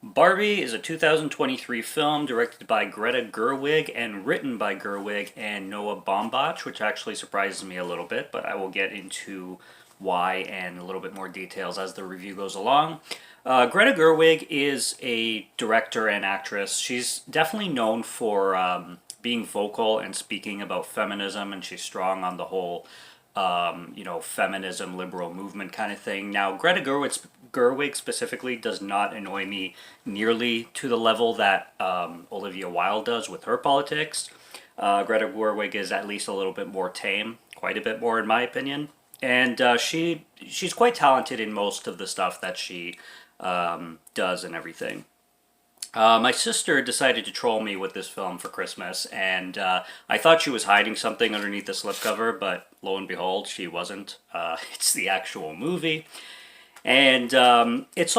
Barbie is a 2023 film directed by Greta Gerwig and written by Gerwig and Noah Baumbach, which actually surprises me a little bit, but I will get into why and a little bit more details as the review goes along. Greta Gerwig is a director and actress. She's definitely known for being vocal and speaking about feminism, and she's strong on the whole feminism, liberal movement kind of thing. Now, Gerwig specifically does not annoy me nearly to the level that Olivia Wilde does with her politics. Greta Gerwig is at least a little bit more tame, quite a bit more in my opinion, and she's quite talented in most of the stuff that she does and everything. My sister decided to troll me with this film for Christmas, and I thought she was hiding something underneath the slipcover, but lo and behold, she wasn't. It's the actual movie, and it's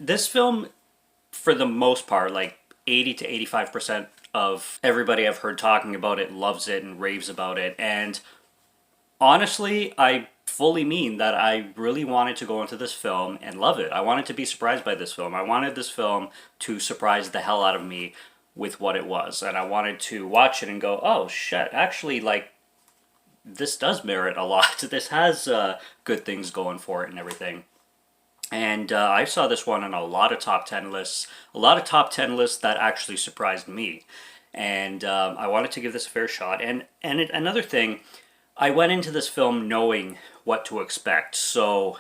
this film, for the most part, like 80 to 85% of everybody I've heard talking about it loves it and raves about it, and honestly, I fully mean that I really wanted to go into this film and love it. I wanted to be surprised by this film. I wanted this film to surprise the hell out of me with what it was. And I wanted to watch it and go, oh shit, actually, like, this does merit a lot. This has good things going for it and everything. And I saw this one on a lot of top 10 lists, a lot of top 10 lists that actually surprised me. And I wanted to give this a fair shot. Another thing, I went into this film knowing what to expect. So,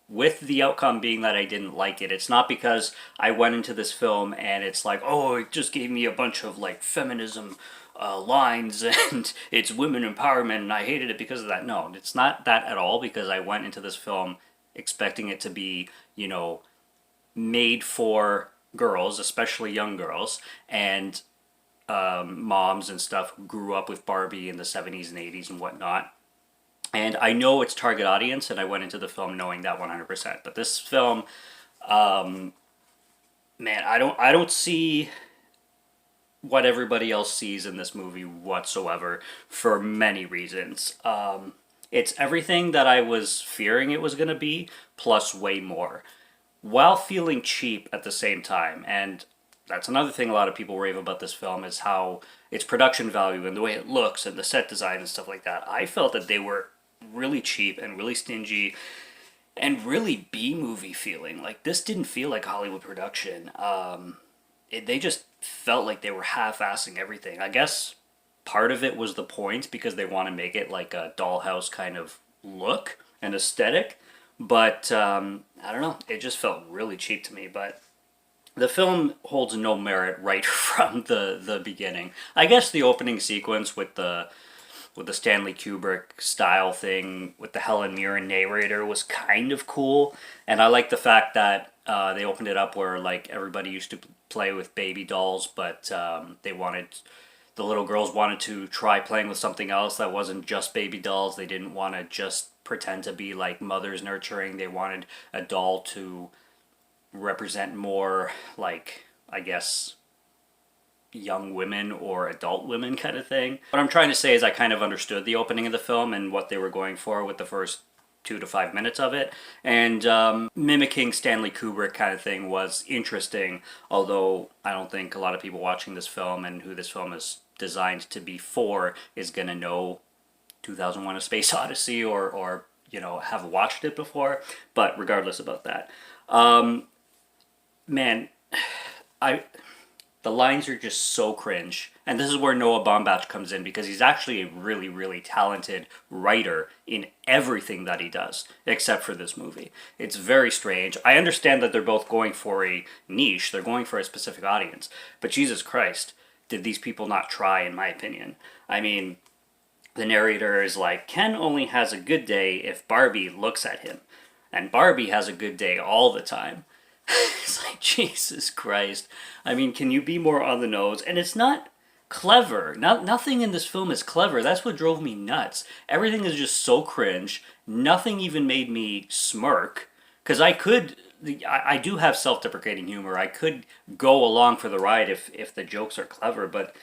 with the outcome being that I didn't like it, it's not because I went into this film and it's like, oh, it just gave me a bunch of like feminism lines and it's women empowerment and I hated it because of that. No, it's not that at all, because I went into this film expecting it to be, made for girls, especially young girls, and moms and stuff who grew up with Barbie in the 70s and 80s and whatnot. And I know its target audience, and I went into the film knowing that 100%. But this film, man, I don't see what everybody else sees in this movie whatsoever for many reasons. It's everything that I was fearing it was going to be, plus way more, while feeling cheap at the same time. And that's another thing a lot of people rave about this film, is how its production value and the way it looks and the set design and stuff like that. I felt that they were really cheap and really stingy and really B-movie feeling. Like, this didn't feel like Hollywood production. They just felt like they were half-assing everything. I guess part of it was the point, because they want to make it like a dollhouse kind of look and aesthetic. But I don't know, it just felt really cheap to me. But the film holds no merit right from the beginning. I guess the opening sequence with the Stanley Kubrick style thing with the Helen Mirren narrator was kind of cool, and I like the fact that they opened it up where like everybody used to play with baby dolls, but the little girls wanted to try playing with something else that wasn't just baby dolls. They didn't want to just pretend to be like mothers nurturing. They wanted a doll to represent more, like, I guess, young women or adult women kind of thing. What I'm trying to say is I kind of understood the opening of the film and what they were going for with the first 2 to 5 minutes of it, and mimicking Stanley Kubrick kind of thing was interesting, although I don't think a lot of people watching this film and who this film is designed to be for is going to know 2001: A Space Odyssey or have watched it before. But regardless about that, man, the lines are just so cringe. And this is where Noah Baumbach comes in, because he's actually a really, really talented writer in everything that he does, except for this movie. It's very strange. I understand that they're both going for a niche, they're going for a specific audience, but Jesus Christ, did these people not try, in my opinion. I mean, the narrator is like, Ken only has a good day if Barbie looks at him, and Barbie has a good day all the time. It's like, Jesus Christ. I mean, can you be more on the nose? And it's not clever. Nothing in this film is clever. That's what drove me nuts. Everything is just so cringe. Nothing even made me smirk. Because I do have self-deprecating humor. I could go along for the ride if the jokes are clever. But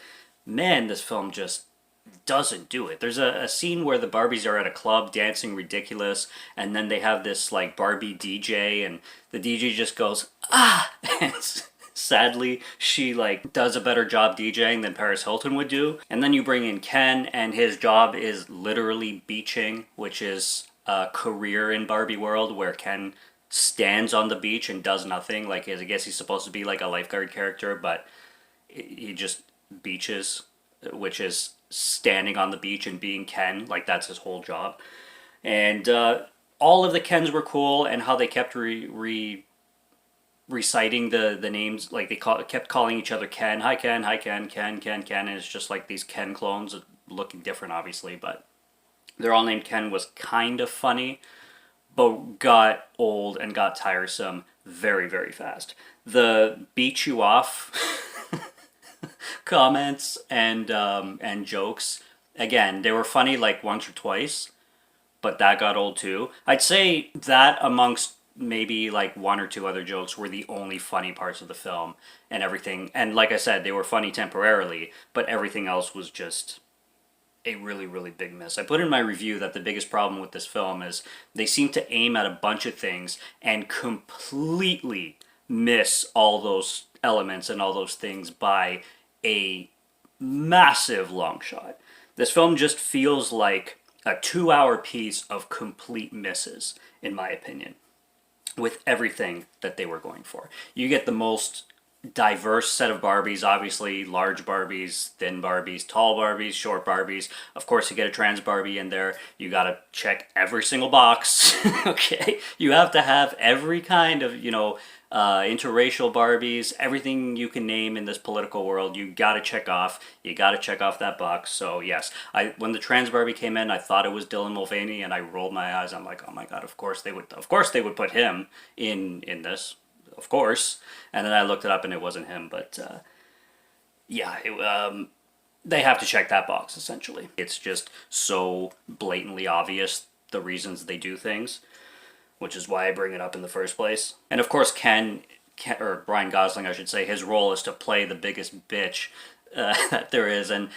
man, this film just doesn't do it. There's a scene where the Barbies are at a club dancing ridiculous, and then they have this like Barbie DJ, and the DJ just goes, ah! And sadly, she like does a better job DJing than Paris Hilton would do. And then you bring in Ken, and his job is literally beaching, which is a career in Barbie world where Ken stands on the beach and does nothing. Like, I guess he's supposed to be like a lifeguard character, but he just beaches, which is standing on the beach and being Ken. Like, that's his whole job. And all of the Kens were cool, and how they kept reciting the names. Like, kept calling each other Ken. Hi, Ken. Hi, Ken. Ken, Ken, Ken. And it's just like these Ken clones looking different, obviously, but they're all named Ken was kind of funny, but got old and got tiresome very, very fast. The beat you off comments and jokes, again, they were funny like once or twice, but that got old too. I'd say that amongst maybe like one or two other jokes were the only funny parts of the film, and everything. And like I said, they were funny temporarily, but everything else was just a really, really big miss. I put in my review that the biggest problem with this film is they seem to aim at a bunch of things and completely miss all those elements and all those things by a massive long shot. This film just feels like a 2 hour piece of complete misses, in my opinion, with everything that they were going for. You get the most diverse set of Barbies, obviously large Barbies, thin Barbies, tall Barbies, short Barbies. Of course, you get a trans Barbie in there. You gotta check every single box. Okay, you have to have every kind of, interracial Barbies, everything you can name in this political world. You gotta check off. You gotta check off that box. So yes, when the trans Barbie came in, I thought it was Dylan Mulvaney, and I rolled my eyes. I'm like, oh my god, of course they would. Of course they would put him in this. Of course. And then I looked it up and it wasn't him, but they have to check that box, essentially. It's just so blatantly obvious the reasons they do things, which is why I bring it up in the first place. And of course, Ken or Ryan Gosling, I should say, his role is to play the biggest bitch that there is. And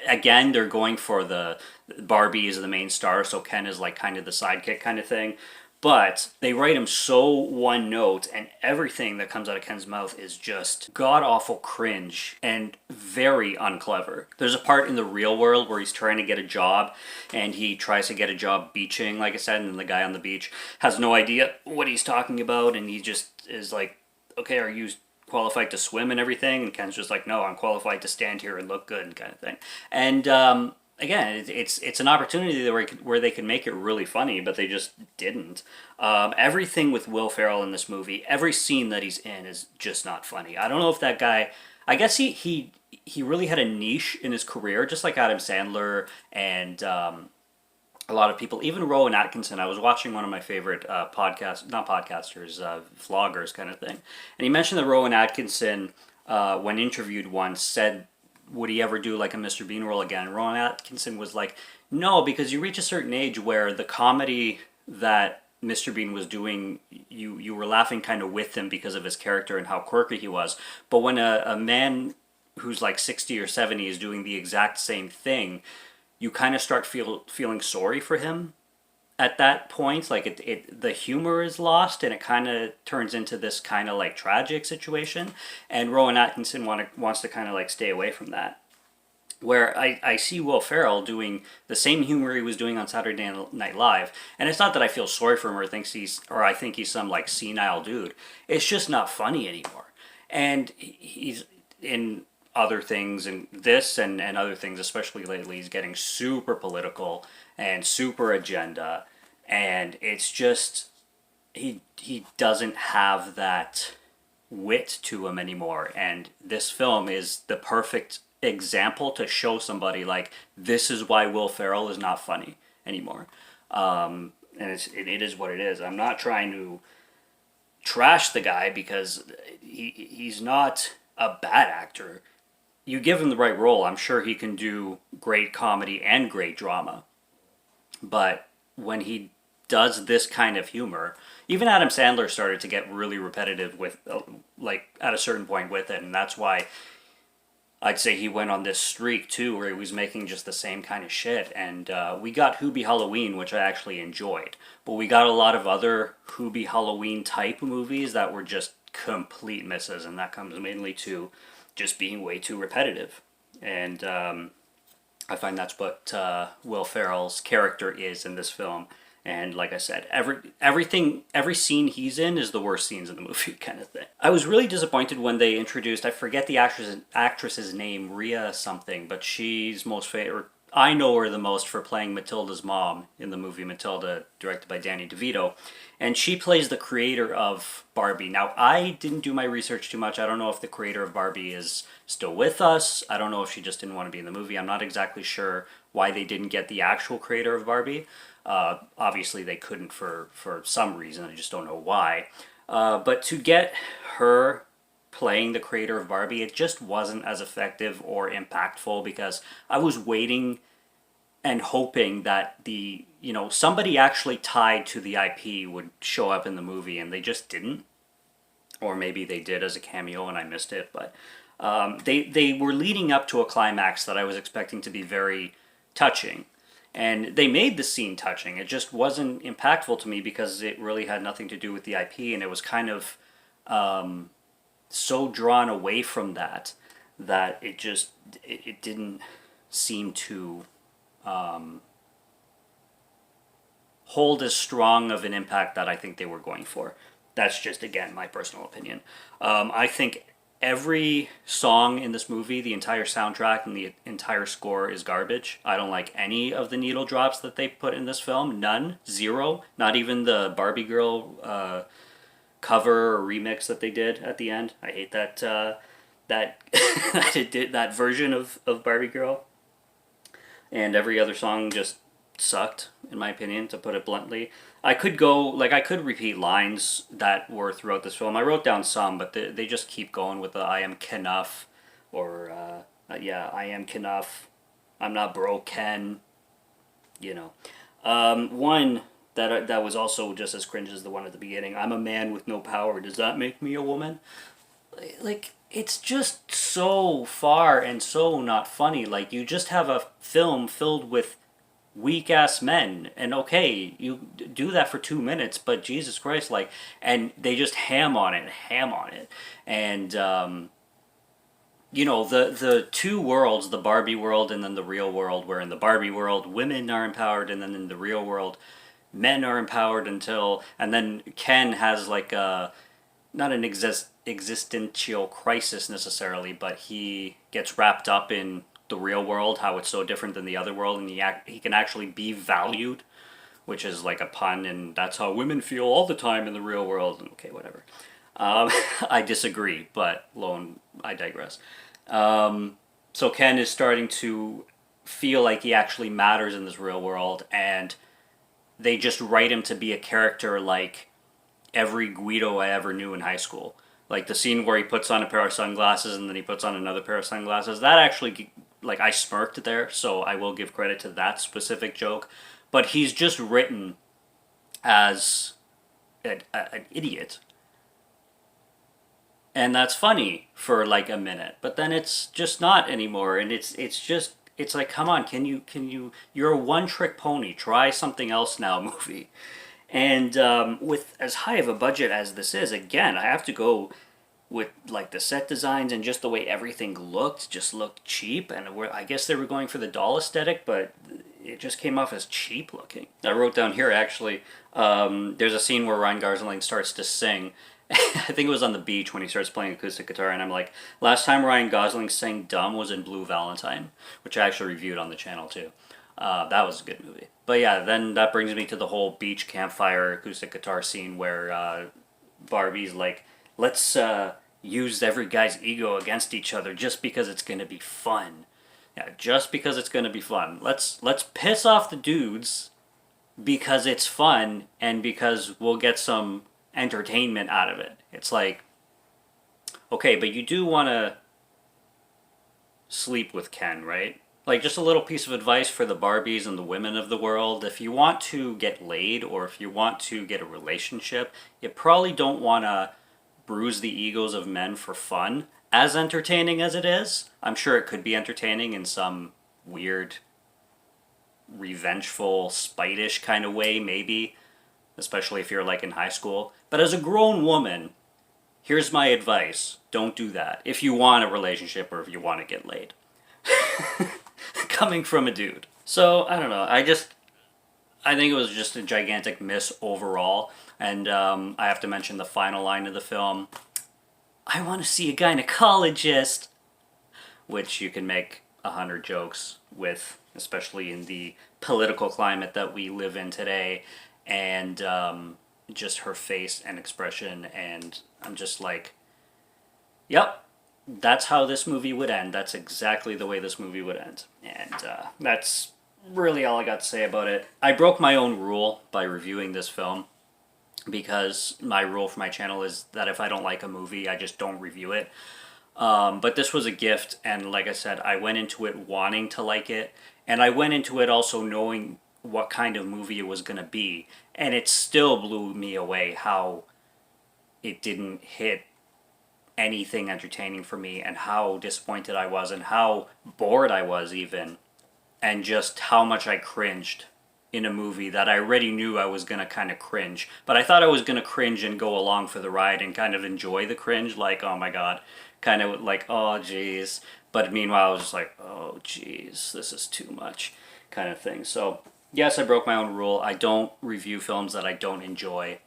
again, they're going for the Barbie is the main star, so Ken is like kind of the sidekick kind of thing. But they write him so one note, and everything that comes out of Ken's mouth is just god-awful cringe and very unclever. There's a part in the real world where he's trying to get a job, and he tries to get a job beaching, like I said, and then the guy on the beach has no idea what he's talking about, and he just is like, okay, are you qualified to swim and everything? And Ken's just like, no, I'm qualified to stand here and look good, and kind of thing. And again, it's an opportunity where they can make it really funny, but they just didn't. Everything with Will Ferrell in this movie, every scene that he's in is just not funny. I don't know if that guy. I guess he really had a niche in his career, just like Adam Sandler and a lot of people, even Rowan Atkinson. I was watching one of my favorite not podcasters, vloggers kind of thing, and he mentioned that Rowan Atkinson, when interviewed once, said, would he ever do like a Mr. Bean role again? And Rowan Atkinson was like, no, because you reach a certain age where the comedy that Mr. Bean was doing, you were laughing kind of with him because of his character and how quirky he was. But when a man who's like 60 or 70 is doing the exact same thing, you kind of start feeling sorry for him at that point. Like the humor is lost, and it kind of turns into this kind of like tragic situation. And Rowan Atkinson wants to kind of like stay away from that. Where I see Will Ferrell doing the same humor he was doing on Saturday Night Live, and it's not that I feel sorry for him or I think he's some like senile dude. It's just not funny anymore. And he's in other things, and this and other things, especially lately, he's getting super political and super agenda, and it's just he doesn't have that wit to him anymore. And this film is the perfect example to show somebody like, this is why Will Ferrell is not funny anymore. And it is what it is. I'm not trying to trash the guy because he's not a bad actor. You give him the right role, I'm sure he can do great comedy and great drama. But when he does this kind of humor, even Adam Sandler started to get really repetitive with, like, at a certain point with it, and that's why I'd say he went on this streak too, where he was making just the same kind of shit. And we got Hoobie Halloween, which I actually enjoyed, but we got a lot of other Hoobie Halloween type movies that were just complete misses, and that comes mainly to just being way too repetitive. And I find that's what Will Ferrell's character is in this film. And like I said, every scene he's in is the worst scenes in the movie, kind of thing. I was really disappointed when they introduced, I forget the actress's name, Rhea something, but she's most favorite. I know her the most for playing Matilda's mom in the movie Matilda, directed by Danny DeVito. And she plays the creator of Barbie. Now, I didn't do my research too much. I don't know if the creator of Barbie is still with us. I don't know if she just didn't want to be in the movie. I'm not exactly sure why they didn't get the actual creator of Barbie. Obviously, they couldn't for some reason. I just don't know why. But to get her playing the creator of Barbie, it just wasn't as effective or impactful because I was waiting and hoping that somebody actually tied to the IP would show up in the movie, and they just didn't. Or maybe they did as a cameo and I missed it. But they were leading up to a climax that I was expecting to be very touching. And they made the scene touching. It just wasn't impactful to me because it really had nothing to do with the IP, and it was kind of so drawn away from that it didn't seem to hold as strong of an impact that I think they were going for. That's just, again, my personal opinion. I think every song in this movie, the entire soundtrack and the entire score is garbage. I don't like any of the needle drops that they put in this film. None. Zero. Not even the Barbie Girl cover or remix that they did at the end. I hate that that it did that version of Barbie Girl. And every other song just sucked, in my opinion, to put it bluntly. I could repeat lines that were throughout this film. I wrote down some, but they just keep going with the I am Knuff, or I am Knuff. I'm not broken, one that was also just as cringe as the one at the beginning. I'm a man with no power. Does that make me a woman? Like, it's just so far and so not funny. Like, you just have a film filled with weak ass men, and okay, you do that for 2 minutes, but Jesus Christ, and they just ham on it, and the two worlds, the Barbie world and then the real world, where in the Barbie world women are empowered, and then in the real world men are empowered and then Ken has not an existential crisis necessarily, but he gets wrapped up in the real world, how it's so different than the other world, and he can actually be valued, which is like a pun, and that's how women feel all the time in the real world. Okay, whatever. I disagree, but I digress. So Ken is starting to feel like he actually matters in this real world, and they just write him to be a character like every Guido I ever knew in high school. Like the scene where he puts on a pair of sunglasses and then he puts on another pair of sunglasses. That actually, I smirked there, so I will give credit to that specific joke. But he's just written as an idiot. And that's funny for a minute. But then it's just not anymore. And it's like, come on, you're a one-trick pony. Try something else now, movie. And with as high of a budget as this is, again, I have to go with the set designs and just the way everything just looked cheap. And I guess they were going for the doll aesthetic, but it just came off as cheap looking. I wrote down here, actually, there's a scene where Ryan Gosling starts to sing. I think it was on the beach when he starts playing acoustic guitar, and I'm like, last time Ryan Gosling sang Dumb was in Blue Valentine, which I actually reviewed on the channel too. That was a good movie. But yeah, then that brings me to the whole beach campfire acoustic guitar scene where Barbie's like, let's use every guy's ego against each other just because it's going to be fun. Yeah, just because it's going to be fun. Let's piss off the dudes because it's fun and because we'll get some entertainment out of it. It's like, okay, but you do want to sleep with Ken, right? Just a little piece of advice for the Barbies and the women of the world. If you want to get laid or if you want to get a relationship, you probably don't want to bruise the egos of men for fun as entertaining as it is. I'm sure it could be entertaining in some weird, revengeful, spite-ish kind of way, maybe, especially if you're like in high school. But as a grown woman, here's my advice. Don't do that. If you want a relationship or if you want to get laid. Coming from a dude. So, I don't know. I think it was just a gigantic miss overall. And I have to mention the final line of the film. I want to see a gynecologist. Which you can make 100 jokes with, especially in the political climate that we live in today. And just her face and expression. And I'm just like, yep, that's how this movie would end. That's exactly the way this movie would end. And that's really all I got to say about it. I broke my own rule by reviewing this film because my rule for my channel is that if I don't like a movie, I just don't review it. But this was a gift, and like I said, I went into it wanting to like it, and I went into it also knowing what kind of movie it was going to be, and it still blew me away how it didn't hit anything entertaining for me, and how disappointed I was, and how bored I was even, and just how much I cringed in a movie that I already knew I was going to kind of cringe. But I thought I was going to cringe and go along for the ride and kind of enjoy the cringe, like, oh my god, kind of like, oh jeez. But meanwhile, I was just like, oh jeez, this is too much, kind of thing. So, yes, I broke my own rule. I don't review films that I don't enjoy.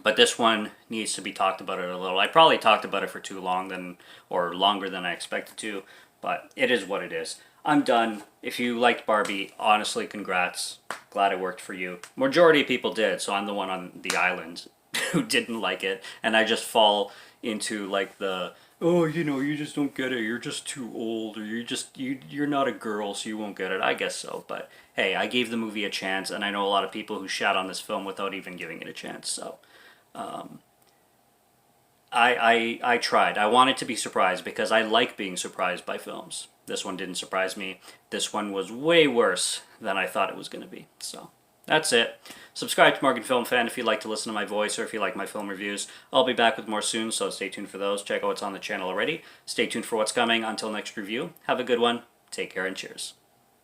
But this one needs to be talked about it a little. I probably talked about it for too long, or longer than I expected to, but it is what it is. I'm done. If you liked Barbie, honestly, congrats. Glad it worked for you. Majority of people did, so I'm the one on the island who didn't like it, and I just fall into like the, oh, you just don't get it. You're just too old, or you're not a girl, so you won't get it. I guess so, but hey, I gave the movie a chance, and I know a lot of people who shat on this film without even giving it a chance. So, I tried. I wanted to be surprised because I like being surprised by films. This one didn't surprise me. This one was way worse than I thought it was going to be. So, that's it. Subscribe to Morgan Film Fan if you like to listen to my voice or if you like my film reviews. I'll be back with more soon, so stay tuned for those. Check out what's on the channel already. Stay tuned for what's coming. Until next review, have a good one. Take care and cheers.